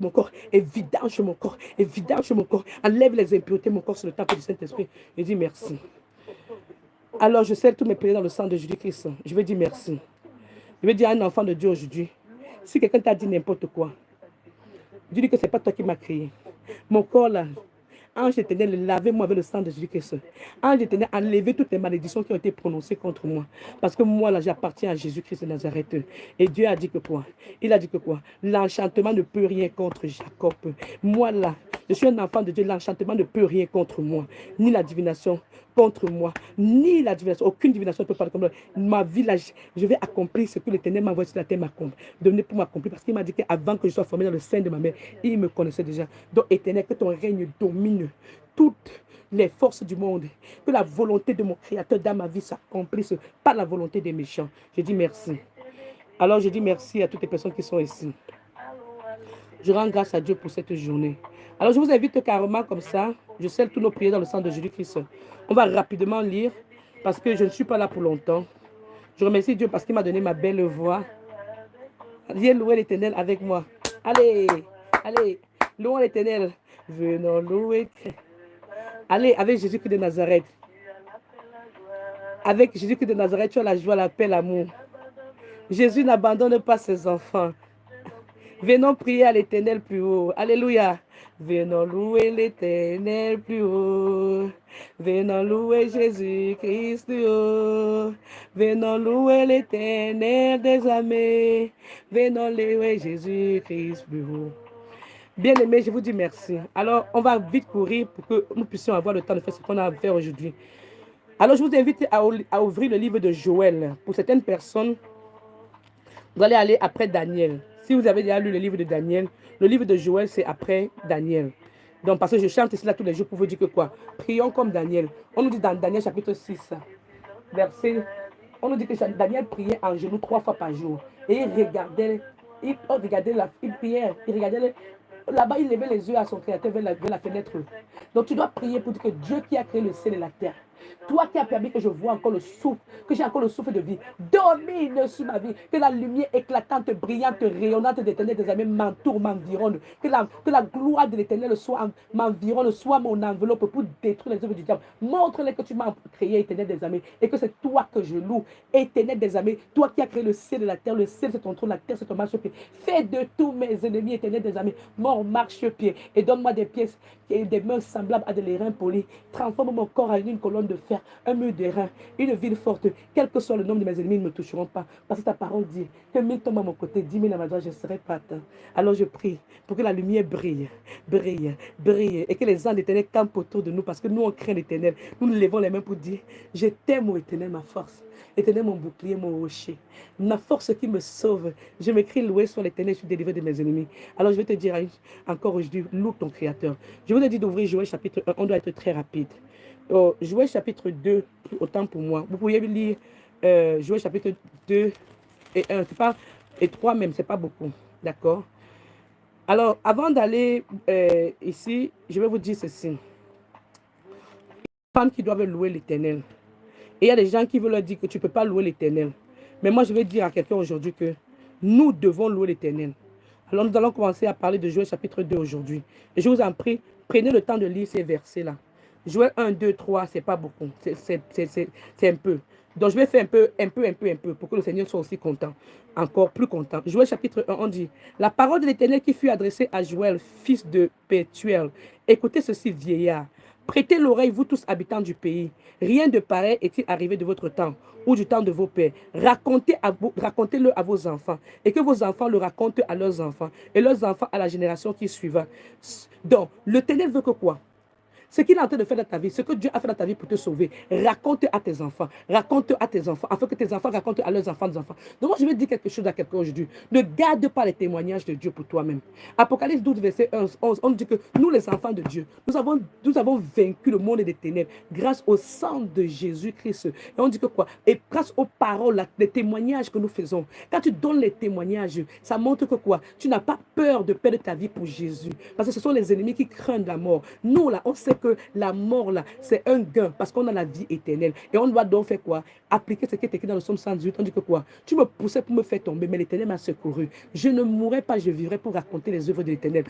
mon corps, et vidange mon corps, et vidange mon corps. Enlève les impuretés, mon corps, sur le temple du Saint-Esprit. Je dis merci. Alors, je scelle tous mes prières dans le sang de Jésus-Christ. Je veux dire merci. Je veux dire à un enfant de Dieu aujourd'hui, si quelqu'un t'a dit n'importe quoi, dis-lui que ce n'est pas toi qui m'as créé. Mon corps là, ange éternel, lavez-moi avec le sang de Jésus-Christ. Ange éternel, enlevez toutes les malédictions qui ont été prononcées contre moi. Parce que moi là, j'appartiens à Jésus-Christ de Nazareth. Et Dieu a dit que quoi? Il a dit que quoi? L'enchantement ne peut rien contre Jacob. Moi là, je suis un enfant de Dieu. L'enchantement ne peut rien contre moi. Ni la divination contre moi, ni la divination. Aucune divination ne peut parler contre moi. Ma vie là, je vais accomplir ce que l'Éternel m'a envoyé sur la terre donné pour m'accomplir. Parce qu'il m'a dit qu'avant que je sois formé dans le sein de ma mère, il me connaissait déjà. Donc, Éternel, que ton règne domine toutes les forces du monde. Que la volonté de mon Créateur dans ma vie s'accomplisse par la volonté des méchants. Je dis merci. Alors, je dis merci à toutes les personnes qui sont ici. Je rends grâce à Dieu pour cette journée. Alors, je vous invite carrément comme ça. Je scelle tous nos prières dans le sang de Jésus-Christ. On va rapidement lire parce que je ne suis pas là pour longtemps. Je remercie Dieu parce qu'il m'a donné ma belle voix. Viens louer l'Éternel avec moi. Allez, allez, louons l'Éternel. Venons louer. Allez, avec Jésus-Christ de Nazareth. Avec Jésus-Christ de Nazareth, tu as la joie, la paix, l'amour. Jésus n'abandonne pas ses enfants. Venons prier à l'Éternel plus haut. Alléluia. Venons louer l'Éternel plus haut. Venons louer Jésus-Christ plus haut. Venons louer l'Éternel des armées. Venons louer Jésus-Christ plus haut. Bien-aimés, je vous dis merci. Alors, on va vite courir pour que nous puissions avoir le temps de faire ce qu'on a à faire aujourd'hui. Alors, je vous invite à ouvrir le livre de Joël. Pour certaines personnes, vous allez aller après Daniel. Si vous avez déjà lu le livre de Daniel, le livre de Joël, c'est après Daniel. Donc, parce que je chante ici là tous les jours pour vous dire que quoi? Prions comme Daniel. On nous dit dans Daniel chapitre 6, verset, on nous dit que Daniel priait en genoux 3 fois par jour. Et il regardait, il priait, il regardait, là-bas, il levait les yeux à son Créateur vers la fenêtre. Donc, tu dois prier pour dire que Dieu qui a créé le ciel et la terre, toi qui as permis que je vois encore le souffle, que j'ai encore le souffle de vie, domine sur ma vie, que la lumière éclatante, brillante, rayonnante de l'Éternel des armées m'entoure, m'environne, que la gloire de l'Éternel m'environne, soit mon enveloppe pour détruire les œuvres du diable. Montre-les que tu m'as créé, Éternel des armées, et que c'est toi que je loue, Éternel des armées, toi qui as créé le ciel et la terre, le ciel c'est ton trône, la terre c'est ton marchepied. Fais de tous mes ennemis, Éternel des armées, mon marchepied, et donne-moi des pièces et des mains semblables à des reins polis. Transforme mon corps en une colonne de fer, un mur de reins, une ville forte. Quel que soit le nombre de mes ennemis, ils ne me toucheront pas. Parce que ta parole dit que 1000 tombent à mon côté, 10 000 à ma droite, je ne serai pas atteint. Alors je prie pour que la lumière brille, brille, brille, et que les anges d'Éternel campent autour de nous, parce que nous, on craint l'Éternel. Nous nous levons les mains pour dire, je t'aime, ô Éternel, ma force. Éternel, mon bouclier, mon rocher, ma force qui me sauve. Je m'écris loué sur l'Éternel, je suis délivré de mes ennemis. Alors je vais te dire encore aujourd'hui, loue ton Créateur. Je vous ai dit d'ouvrir Joël chapitre 1, on doit être très rapide. Joël chapitre 2, autant pour moi. Vous pouvez lire Joël chapitre 2 et 1, c'est pas, et 3 même, c'est pas beaucoup. D'accord? Alors, avant d'aller ici, je vais vous dire ceci. Les femmes qui doivent louer l'Éternel. Et il y a des gens qui veulent leur dire que tu ne peux pas louer l'Éternel. Mais moi, je vais dire à quelqu'un aujourd'hui que nous devons louer l'Éternel. Alors, nous allons commencer à parler de Joël chapitre 2 aujourd'hui. Et je vous en prie, prenez le temps de lire ces versets-là. Joël 1, 2, 3, c'est pas beaucoup. C'est un peu. Donc, je vais faire un peu, pour que le Seigneur soit aussi content. Encore plus content. Joël chapitre 1, on dit, la parole de l'Éternel qui fut adressée à Joël, fils de Pétuel. Écoutez ceci, vieillard. Prêtez l'oreille, vous tous habitants du pays. Rien de pareil est-il arrivé de votre temps ou du temps de vos pères. Racontez-le à vos enfants et que vos enfants le racontent à leurs enfants et leurs enfants à la génération qui suivra. Donc, l'Éternel veut que quoi? Ce qu'il est en train de faire dans ta vie, ce que Dieu a fait dans ta vie pour te sauver, raconte à tes enfants, afin que tes enfants racontent à leurs enfants des enfants. Donc moi, je vais dire quelque chose à quelqu'un aujourd'hui. Ne garde pas les témoignages de Dieu pour toi-même. Apocalypse 12, verset 11, on dit que nous, les enfants de Dieu, nous avons vaincu le monde des ténèbres grâce au sang de Jésus-Christ. Et on dit que quoi? Et grâce aux paroles, les témoignages que nous faisons. Quand tu donnes les témoignages, ça montre que quoi? Tu n'as pas peur de perdre ta vie pour Jésus. Parce que ce sont les ennemis qui craignent la mort. Nous, là, on sait que la mort là, c'est un gain parce qu'on a la vie éternelle. Et on doit donc faire quoi? Appliquer ce qui est écrit dans le psaume 118. On dit que quoi? Tu me poussais pour me faire tomber, mais l'Éternel m'a secouru. Je ne mourrai pas, je vivrai pour raconter les œuvres de l'Éternel.